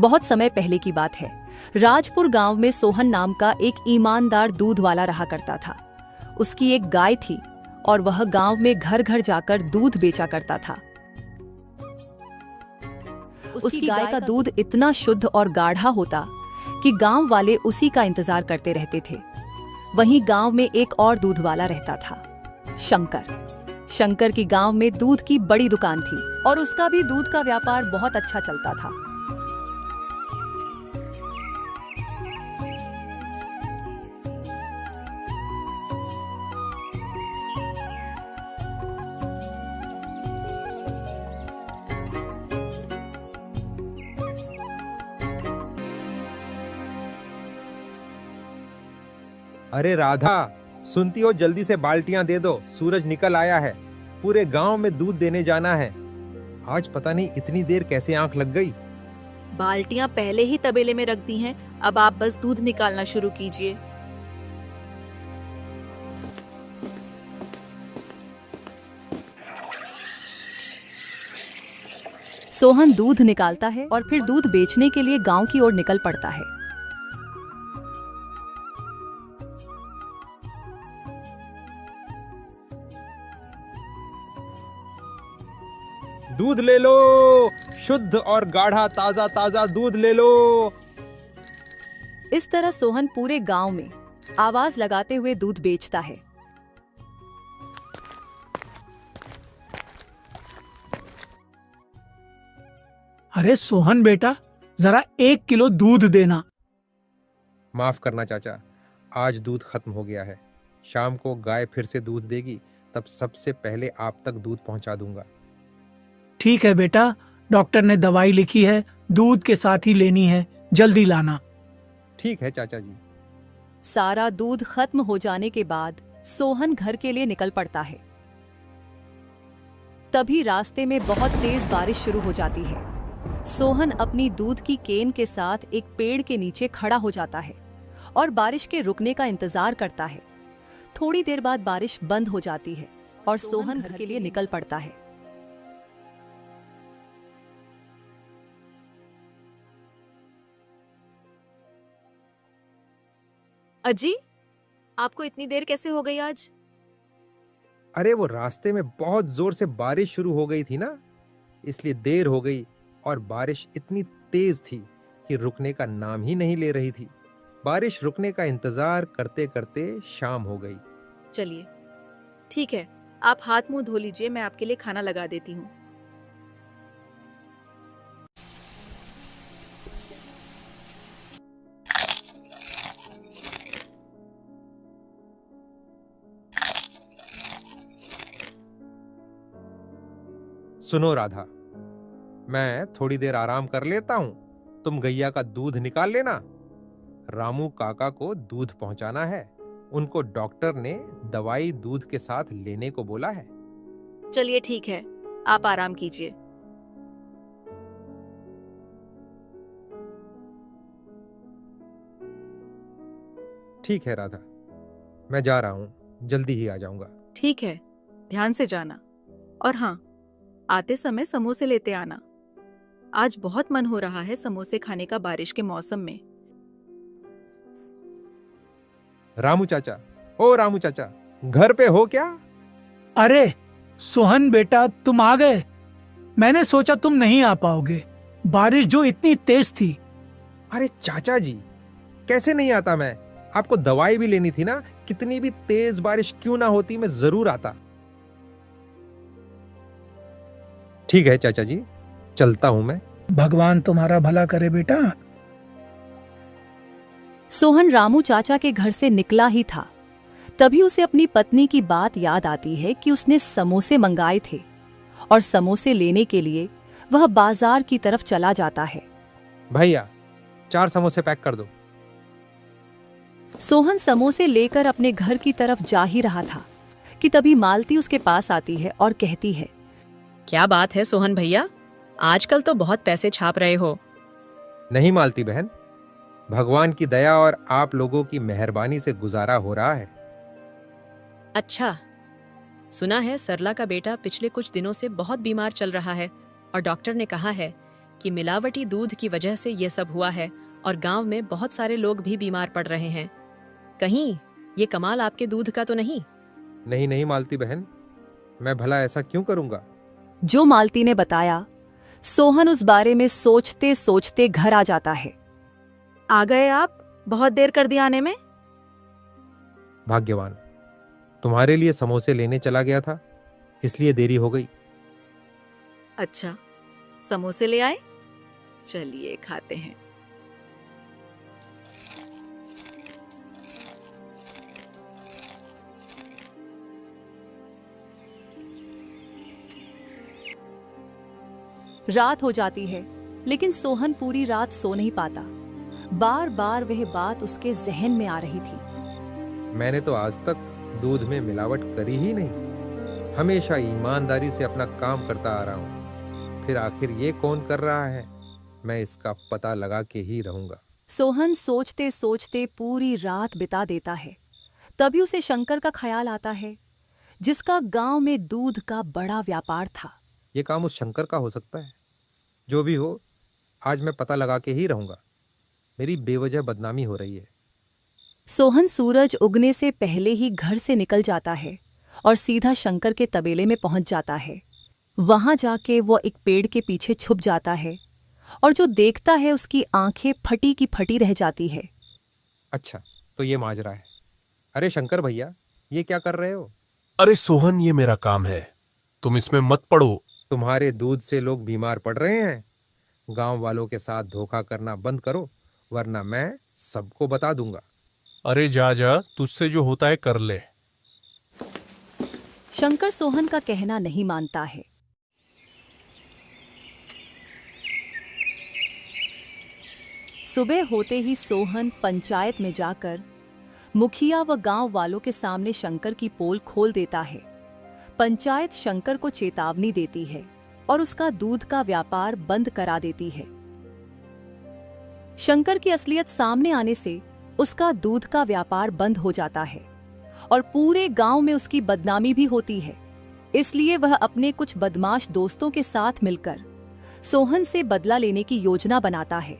बहुत समय पहले की बात है। राजपुर गांव में सोहन नाम का एक ईमानदार दूध वाला रहा करता था। उसकी एक गाय थी और वह गांव में घर घर जाकर दूध बेचा करता था। उसकी गाय का दूध इतना शुद्ध और गाढ़ा होता कि गांव वाले उसी का इंतजार करते रहते थे। वहीं गांव में एक और दूध वाला रहता था, शंकर। शंकर की गांव में दूध की बड़ी दुकान थी और उसका भी दूध का व्यापार बहुत अच्छा चलता था। अरे राधा, सुनती हो? जल्दी से बाल्टियां दे दो, सूरज निकल आया है। पूरे गांव में दूध देने जाना है। आज पता नहीं इतनी देर कैसे आंख लग गई। बाल्टियां पहले ही तबेले में रख दी हैं, अब आप बस दूध निकालना शुरू कीजिए। सोहन दूध निकालता है और फिर दूध बेचने के लिए गांव की ओर निकल पड़ता है। दूध ले लो, शुद्ध और गाढ़ा ताजा ताजा दूध ले लो। इस तरह सोहन पूरे गांव में आवाज लगाते हुए दूध बेचता है। अरे सोहन बेटा, जरा 1 किलो दूध देना। माफ करना चाचा, आज दूध खत्म हो गया है। शाम को गाय फिर से दूध देगी, तब सबसे पहले आप तक दूध पहुंचा दूंगा। ठीक है बेटा, डॉक्टर ने दवाई लिखी है, दूध के साथ ही लेनी है, जल्दी लाना। ठीक है चाचा जी। सारा दूध खत्म हो जाने के बाद सोहन घर के लिए निकल पड़ता है। तभी रास्ते में बहुत तेज बारिश शुरू हो जाती है। सोहन अपनी दूध की केन के साथ एक पेड़ के नीचे खड़ा हो जाता है और बारिश के रुकने का इंतजार करता है। थोड़ी देर बाद बारिश बंद हो जाती है और सोहन घर के लिए निकल पड़ता है। अजी, आपको इतनी देर कैसे हो गई आज? अरे वो रास्ते में बहुत जोर से बारिश शुरू हो गई थी ना, इसलिए देर हो गई। और बारिश इतनी तेज थी कि रुकने का नाम ही नहीं ले रही थी। बारिश रुकने का इंतजार करते करते शाम हो गई। चलिए ठीक है, आप हाथ मुंह धो लीजिए, मैं आपके लिए खाना लगा देती हूँ। सुनो राधा, मैं थोड़ी देर आराम कर लेता हूं, तुम गैया का दूध निकाल लेना। रामू काका को दूध पहुंचाना है। उनको डॉक्टर ने दवाई दूध के साथ लेने को बोला है। चलिए ठीक है, आप आराम कीजिए। ठीक है राधा, मैं जा रहा हूं, जल्दी ही आ जाऊंगा। ठीक है, ध्यान से जाना। और हाँ, आते समय समोसे लेते आना। आज बहुत मन हो रहा है समोसे खाने का बारिश के मौसम में। रामू चाचा, ओ रामू चाचा, घर पे हो क्या? अरे सोहन बेटा, तुम आ गए। मैंने सोचा तुम नहीं आ पाओगे, बारिश जो इतनी तेज थी। अरे चाचा जी, कैसे नहीं आता मैं? आपको दवाई भी लेनी थी ना। कितनी भी तेज बारिश क्यों ना होती, मैं जरूर आता। ठीक है चाचा जी, चलता हूं मैं। भगवान तुम्हारा भला करे बेटा। सोहन रामू चाचा के घर से निकला ही था, तभी उसे अपनी पत्नी की बात याद आती है कि उसने समोसे मंगाए थे और समोसे लेने के लिए वह बाजार की तरफ चला जाता है। भैया, 4 समोसे पैक कर दो। सोहन समोसे लेकर अपने घर की तरफ जा ही रहा था कि तभी मालती उसके पास आती है और कहती है, क्या बात है सोहन भैया, आजकल तो बहुत पैसे छाप रहे हो। नहीं मालती बहन, भगवान की दया और आप लोगों की मेहरबानी से गुजारा हो रहा है। अच्छा, सुना है सरला का बेटा पिछले कुछ दिनों से बहुत बीमार चल रहा है और डॉक्टर ने कहा है कि मिलावटी दूध की वजह से ये सब हुआ है और गांव में बहुत सारे लोग भी बीमार पड़ रहे हैं। कहीं ये कमाल आपके दूध का तो नहीं? नहीं नहीं मालती बहन, मैं भला ऐसा क्यों करूंगा। जो मालती ने बताया, सोहन उस बारे में सोचते सोचते घर आ जाता है। आ गए आप? बहुत देर कर दी आने में। भाग्यवान, तुम्हारे लिए समोसे लेने चला गया था, इसलिए देरी हो गई। अच्छा, समोसे ले आए? चलिए खाते हैं। रात हो जाती है, लेकिन सोहन पूरी रात सो नहीं पाता। बार बार वह बात उसके जहन में आ रही थी। मैंने तो आज तक दूध में मिलावट करी ही नहीं, हमेशा ईमानदारी से अपना काम करता आ रहा हूँ। फिर आखिर ये कौन कर रहा है, मैं इसका पता लगा के ही रहूंगा। सोहन सोचते सोचते पूरी रात बिता देता है। तभी उसे शंकर का ख्याल आता है, जिसका गांव में दूध का बड़ा व्यापार था। ये काम उस शंकर का हो सकता है। जो भी हो, आज मैं पता लगा के ही रहूंगा। मेरी बेवजह बदनामी हो रही है। सोहन सूरज उगने से पहले ही घर से निकल जाता है और सीधा शंकर के तबेले में पहुंच जाता है। वहां जाके वो एक पेड़ के पीछे छुप जाता है और जो देखता है उसकी आंखें फटी की फटी रह जाती है। अच्छा, तो ये माजरा है। अरे शंकर भैया, ये क्या कर रहे हो? अरे सोहन, ये मेरा काम है, तुम इसमें मत पड़ो। तुम्हारे दूध से लोग बीमार पड़ रहे हैं। गांव वालों के साथ धोखा करना बंद करो, वरना मैं सबको बता दूंगा। अरे जा जा, तुझसे जो होता है कर ले। शंकर सोहन का कहना नहीं मानता है। सुबह होते ही सोहन पंचायत में जाकर मुखिया व गांव वालों के सामने शंकर की पोल खोल देता है। पंचायत शंकर को चेतावनी देती है और उसका दूध का व्यापार बंद करा देती है। शंकर की असलियत सामने आने से उसका दूध का व्यापार बंद हो जाता है और पूरे गांव में उसकी बदनामी भी होती है। इसलिए वह अपने कुछ बदमाश दोस्तों के साथ मिलकर सोहन से बदला लेने की योजना बनाता है।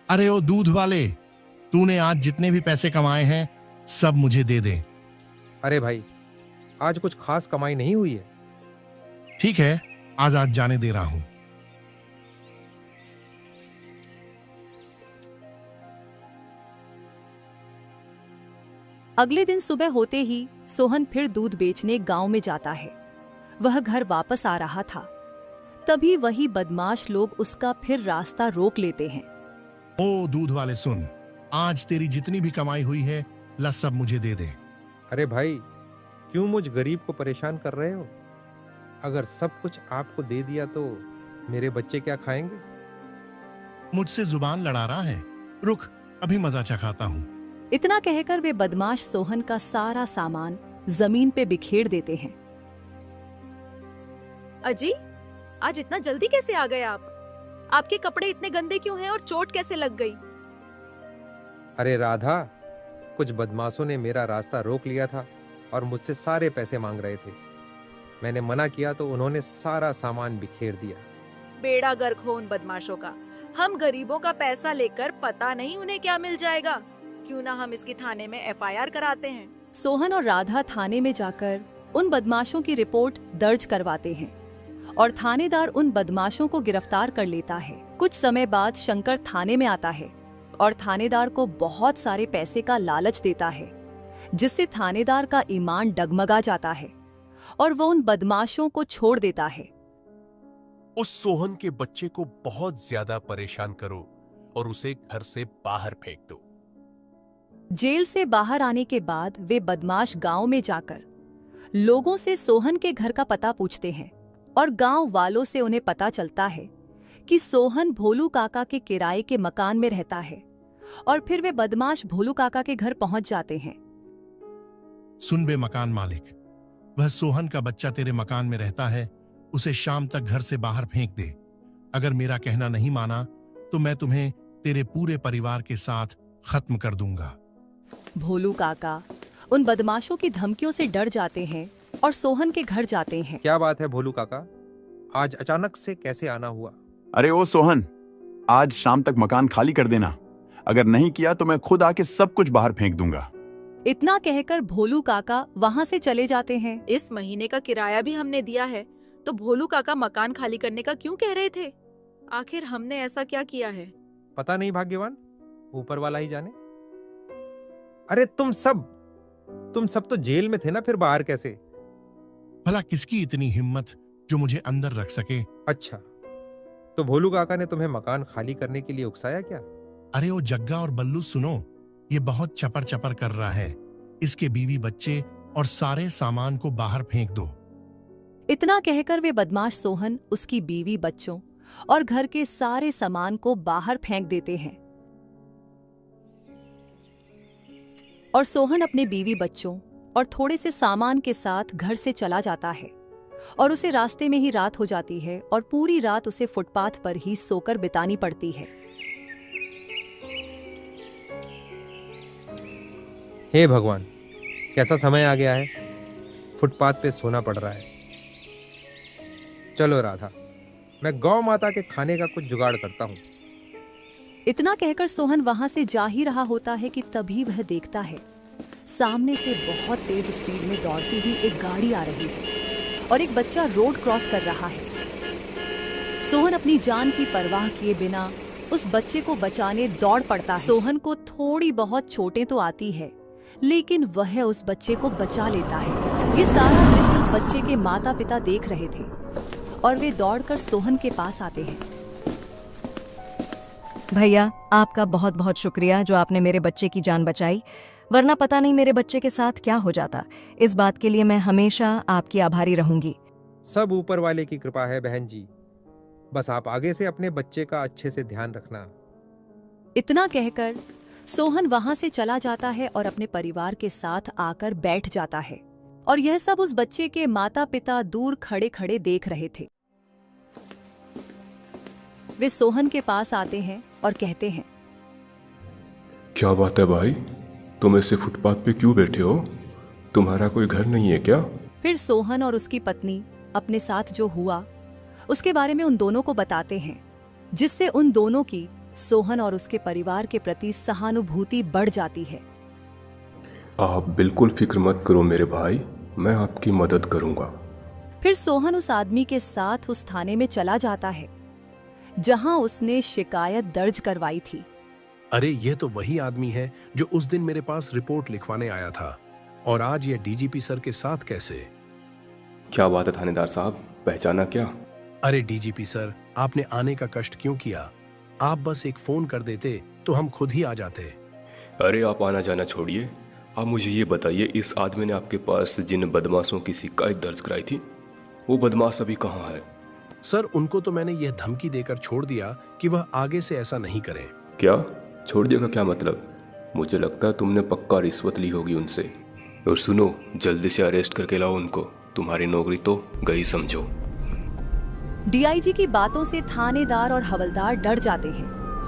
अरे ओ दूध वाले, तूने आज जितने भी पैसे कमाए हैं सब मुझे दे दे। अरे भाई, आज कुछ खास कमाई नहीं हुई है। ठीक है, आज जाने दे रहा हूं। अगले दिन सुबह होते ही सोहन फिर दूध बेचने गांव में जाता है। वह घर वापस आ रहा था, तभी वही बदमाश लोग उसका फिर रास्ता रोक लेते हैं। ओ दूध वाले सुन, आज तेरी जितनी भी कमाई हुई है ला सब मुझे दे दे। अरे भाई, क्यों मुझ गरीब को परेशान कर रहे हो? अगर सब कुछ आपको दे दिया तो मेरे बच्चे क्या खाएंगे? मुझसे जुबान लड़ा रहा है, रुक अभी मजा चखाता हूँ। इतना कहकर वे बदमाश सोहन का सारा सामान जमीन पे बिखेर देते हैं। अजी, आज इतना जल्दी कैसे आ गए आप? आपके कपड़े इतने गंदे क्यों हैं और चोट कैसे लग गई? अरे राधा, कुछ बदमाशों ने मेरा रास्ता रोक लिया था और मुझसे सारे पैसे मांग रहे थे। मैंने मना किया तो उन्होंने सारा सामान बिखेर दिया। बेड़ा गर्क हो उन बदमाशों का। हम गरीबों का पैसा लेकर पता नहीं उन्हें क्या मिल जाएगा। क्यों ना हम इसकी थाने में FIR कराते हैं। सोहन और राधा थाने में जाकर उन बदमाशों की रिपोर्ट दर्ज करवाते हैं और थानेदार उन बदमाशों को गिरफ्तार कर लेता है। कुछ समय बाद शंकर थाने में आता है और थानेदार को बहुत सारे पैसे का लालच देता है, जिससे थानेदार का ईमान डगमगा जाता है और वो उन बदमाशों को छोड़ देता है। उस सोहन के बच्चे को बहुत ज्यादा परेशान करो और उसे घर से बाहर फेंक दो। जेल से बाहर आने के बाद वे बदमाश गांव में जाकर लोगों से सोहन के घर का पता पूछते हैं और गांव वालों से उन्हें पता चलता है कि सोहन भोलू काका के किराए के मकान में रहता है और फिर वे बदमाश भोलू काका के घर पहुंच जाते हैं। सुन बे मकान मालिक, वह सोहन का बच्चा तेरे मकान में रहता है, उसे शाम तक घर से बाहर फेंक दे। अगर मेरा कहना नहीं माना तो मैं तुम्हें तेरे पूरे परिवार के साथ खत्म कर दूंगा। भोलू काका उन बदमाशों की धमकियों से डर जाते हैं और सोहन के घर जाते हैं। क्या बात है भोलू काका, आज अचानक से कैसे आना हुआ? अरे ओ सोहन, आज शाम तक मकान खाली कर देना। अगर नहीं किया तो मैं खुद आके सब कुछ बाहर फेंक दूंगा। इतना कहकर भोलू काका वहां से चले जाते हैं। इस महीने का किराया भी हमने दिया है, तो भोलू काका मकान खाली करने का क्यों कह रहे थे? आखिर हमने ऐसा क्या किया है? पता नहीं भाग्यवान, ऊपर वाला ही जाने। अरे तुम सब तो जेल में थे ना, फिर बाहर कैसे? भला किसकी इतनी हिम्मत जो मुझे अंदर रख सके? अच्छा, तो भोलू काका ने तुम्हें मकान खाली करने के लिए उकसाया क्या? अरे ओ जग्गा और बल्लू सुनो, ये बहुत चपर चपर कर रहा है। इसके बीवी बच्चे और सारे सामान को बाहर फेंक दो। इतना कहकर वे बदमाश सोहन उसकी बीवी, बच्चों और घर के सारे सामान को बाहर फेंक देते हैं। और सोहन अपने बीवी, बच्चों और थोड़े से सामान के साथ घर से चला जाता है और उसे रास्ते में ही रात हो जाती है और पूरी रात उसे फुटपाथ पर ही सोकर बितानी पड़ती है। हे भगवान, कैसा समय आ गया है, फुटपाथ पे सोना पड़ रहा है। चलो राधा, मैं गौ माता के खाने का कुछ जुगाड़ करता हूँ। इतना कहकर सोहन वहां से जा ही रहा होता है कि तभी वह देखता है सामने से बहुत तेज स्पीड में दौड़ती हुई एक गाड़ी आ रही है और एक बच्चा रोड क्रॉस कर रहा है। सोहन अपनी जान की परवाह किए बिना उस बच्चे को बचाने दौड़ पड़ता है। सोहन को थोड़ी बहुत चोटें तो आती है, लेकिन वह उस बच्चे को बचा लेता है। ये सारा दृश्य उस बच्चे के माता पिता देख रहे थे और वे दौड़कर सोहन के पास आते हैं। भैया, आपका बहुत बहुत शुक्रिया जो आपने मेरे बच्चे की जान बचाई, वरना पता नहीं मेरे बच्चे के साथ क्या हो जाता। इस बात के लिए मैं हमेशा आपकी आभारी रहूंगी। सब ऊपर वाले की कृपा है बहन जी, बस आप आगे से अपने बच्चे का अच्छे से ध्यान रखना। इतना कहकर सोहन वहां से चला जाता है और अपने परिवार के साथ आकर बैठ जाता है और यह सब उस बच्चे के माता पिता दूर खड़े खड़े देख रहे थे। वे सोहन के पास आते हैं और कहते हैं, क्या बात है भाई, तुम ऐसे फुटपाथ पे क्यों बैठे हो? तुम्हारा कोई घर नहीं है क्या? फिर सोहन और उसकी पत्नी अपने साथ जो हुआ उसके बारे में उन दोनों को बताते हैं, जिससे उन दोनों की सोहन और उसके परिवार के प्रति सहानुभूति बढ़ जाती है। आप बिल्कुल फिक्र मत करो मेरे भाई, मैं आपकी मदद करूंगा। फिर सोहन उस आदमी के साथ उस थाने में चला जाता है जहां उसने शिकायत दर्ज करवाई थी। अरे ये तो वही आदमी है जो उस दिन मेरे पास रिपोर्ट लिखवाने आया था, और आज ये डीजीपी सर के साथ कैसे? क्या बात है थानेदार साहब, पहचाना क्या? अरे डीजीपी सर, आपने आने का कष्ट क्यों किया? आप बस एक फोन कर देते तो हम खुद ही आ जाते। अरे आप आना जाना छोड़िए, आप मुझे ये बताइए, इस आदमी ने आपके पास जिन बदमाशों की शिकायत दर्ज कराई थी, वो बदमाश अभी कहाँ है? सर, उनको तो मैंने यह धमकी देकर छोड़ दिया कि वह आगे से ऐसा नहीं करें। क्या छोड़ दिया का क्या मतलब? मुझे लगता है तुमने पक्का रिश्वत ली होगी उनसे। और सुनो, जल्दी से अरेस्ट करके लाओ उनको, तुम्हारी नौकरी तो गई समझो। डीआईजी की बातों से थानेदार और हवलदार डर जाते हैं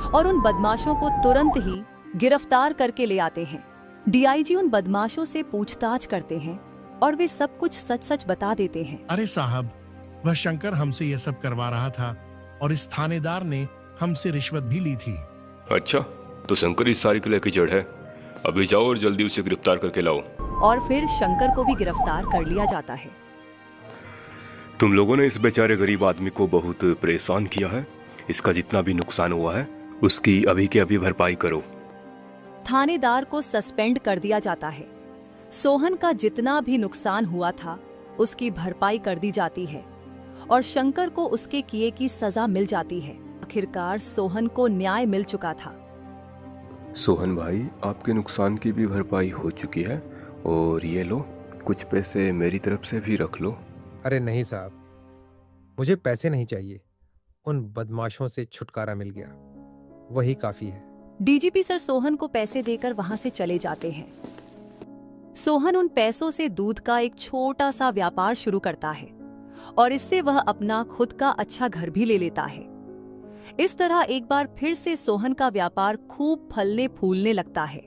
और उन बदमाशों को तुरंत ही गिरफ्तार करके ले आते हैं। डीआईजी उन बदमाशों से पूछताछ करते हैं और वे सब कुछ सच सच बता देते हैं। अरे साहब, वह शंकर हमसे यह सब करवा रहा था और इस थानेदार ने हमसे रिश्वत भी ली थी। अच्छा, तो शंकर इस सारी की जड़ है। अभी जाओ और जल्दी उसे गिरफ्तार करके लाओ। और फिर शंकर को भी गिरफ्तार कर लिया जाता है। तुम लोगों ने इस बेचारे गरीब आदमी को बहुत परेशान किया है। इसका जितना भी नुकसान हुआ है उसकी अभी के अभी भरपाई करो। थानेदार को सस्पेंड कर दिया जाता है। सोहन का जितना भी नुकसान हुआ था उसकी भरपाई कर दी जाती है और शंकर को उसके किए की सजा मिल जाती है। आखिरकार सोहन को न्याय मिल चुका था। सोहन भाई, आपके नुकसान की भी भरपाई हो चुकी है, और ये लो, कुछ पैसे मेरी तरफ से भी रख लो। अरे नहीं साहब, मुझे पैसे नहीं चाहिए, उन बदमाशों से छुटकारा मिल गया, वही काफी है। डीजीपी सर सोहन को पैसे देकर वहां से चले जाते हैं। सोहन उन पैसों से दूध का एक छोटा सा व्यापार शुरू करता है और इससे वह अपना खुद का अच्छा घर भी ले लेता है। इस तरह एक बार फिर से सोहन का व्यापार खूब फलने फूलने लगता है।